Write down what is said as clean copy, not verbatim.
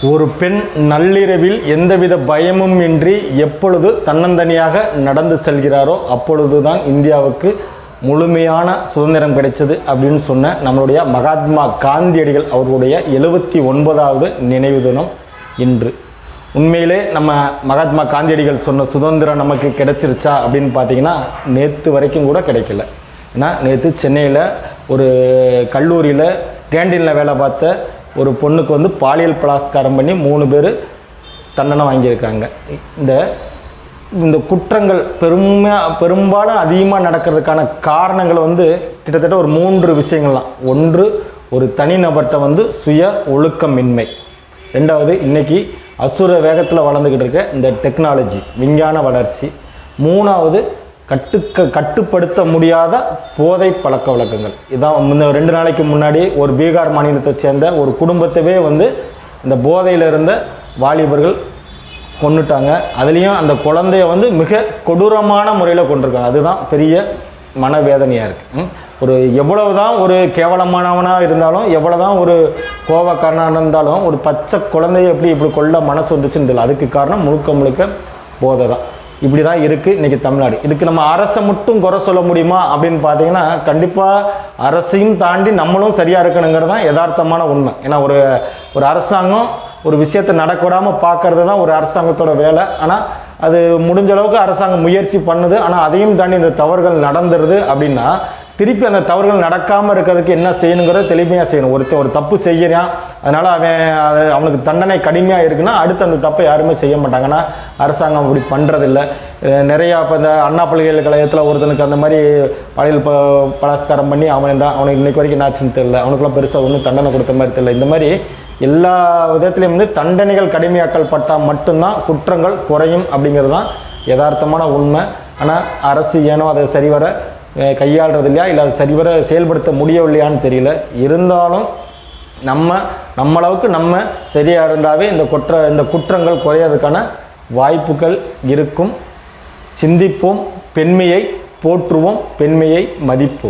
ஒரு பெண் நள்ளிரவில் எந்தவித பயமும் இன்றி எப்பொழுது தன்னந்தனியாக நடந்து செல்கிறாரோ அப்பொழுதுதான் இந்தியாவுக்கு முழுமையான சுதந்திரம் கிடைச்சது அப்படின்னு சொன்ன நம்மளுடைய மகாத்மா காந்தியடிகள் அவர்களுடைய 79வது நினைவு தினம் இன்று. உண்மையிலே நம்ம மகாத்மா காந்தியடிகள் சொன்ன சுதந்திரம் நமக்கு கிடைச்சிருச்சா அப்படின்னு பார்த்தீங்கன்னா நேற்று வரைக்கும் கூட கிடைக்கல. ஏன்னா நேற்று சென்னையில் ஒரு கல்லூரியில் கேண்டீனில் வேலை பார்த்த ஒரு பொண்ணுக்கு பாலியல் பலாத்காரம் பண்ணி 3 பேர் தண்டனை வாங்கியிருக்காங்க. இந்த குற்றங்கள் பெரும்பாலும் அதிகமாக நடக்கிறதுக்கான காரணங்கள் கிட்டத்தட்ட ஒரு 3 விஷயங்கள் தான். ஒன்று, ஒரு தனிநபர்கிட்ட சுய ஒழுக்கமின்மை. ரெண்டாவது, இன்றைக்கி அசுர வேகத்தில் வளர்ந்துக்கிட்டு இருக்க இந்த டெக்னாலஜி விஞ்ஞான வளர்ச்சி. மூணாவது, கட்டுப்படுத்த முடியாத போதை பழக்க வழக்கங்கள். இதான் 2 நாளைக்கு முன்னாடி ஒரு பீகார் மாநிலத்தை சேர்ந்த ஒரு குடும்பத்தவே இந்த போதையில் இருந்த வாலிபர்கள் கொண்டுட்டாங்க. அதுலேயும் அந்த குழந்தைய மிக கொடூரமான முறையில் கொண்டிருக்காங்க. அதுதான் பெரிய மனவேதனையாக இருக்குது. ஒரு எவ்வளவு தான் ஒரு கேவலமானவனாக இருந்தாலும், எவ்வளோ தான் ஒரு கோபக்காரனாக இருந்தாலும், ஒரு பச்சை குழந்தைய இப்படி கொள்ள மனசு வந்துச்சுன்னு தெரியல. அதுக்கு காரணம் முழுக்க போதை தான். இப்படி தான் இருக்குது இன்றைக்கி தமிழ்நாடு. இதுக்கு நம்ம அரசை மட்டும் குறை சொல்ல முடியுமா அப்படின்னு பார்த்தீங்கன்னா கண்டிப்பாக அரசையும் தாண்டி நம்மளும் சரியாக இருக்கணுங்கிறது தான் யதார்த்தமான உண்மை. ஏன்னா ஒரு அரசாங்கம் ஒரு விஷயத்தை நடக்கூடாமல் பார்க்கறது தான் ஒரு அரசாங்கத்தோட வேலை. ஆனால் அது முடிஞ்ச அளவுக்கு அரசாங்கம் முயற்சி பண்ணுது. ஆனால் அதையும் தாண்டி இந்த தவறுகள் நடந்துருது அப்படின்னா திருப்பி அந்த தவறுகள் நடக்காமல் இருக்கிறதுக்கு என்ன செய்யணுங்கிறத தெளிமையாக செய்யணும். ஒரு தப்பு செய்கிறான், அதனால் அவனுக்கு தண்டனை கடுமையாக இருக்குன்னா அடுத்து அந்த தப்பை யாருமே செய்ய மாட்டாங்கன்னா அரசாங்கம் அப்படி பண்ணுறதில்ல. நிறையா இப்போ இந்த அண்ணா பல்கலைக்கழகத்தில் ஒருத்தனுக்கு அந்த மாதிரி பாலியல் பலாத்காரம் பண்ணி அவனுக்கு இன்றைக்கு வரைக்கும் என்னாச்சுன்னு தெரியல. அவனுக்குலாம் பெருசாக ஒன்றும் தண்டனை கொடுத்த மாதிரி தெரியல. இந்த மாதிரி எல்லா விதத்துலேயும் தண்டனைகள் கடுமையாக்கல் பட்டால் மட்டும்தான் குற்றங்கள் குறையும் அப்படிங்கிறது தான் யதார்த்தமான உண்மை. ஆனால் அரசு ஏனோ அதை சரிவர கையாளுறது இல்லையா, இல்லை அதை சரிவர செயல்படுத்த முடியவில்லையான்னு தெரியல. இருந்தாலும் நம்மளவுக்கு நம்ம சரியாக இருந்தாவே இந்த குற்றங்கள் குறையிறதுக்கான வாய்ப்புகள் இருக்கும். சிந்திப்போம், பெண்மையை போற்றுவோம், பெண்மையை மதிப்போம்.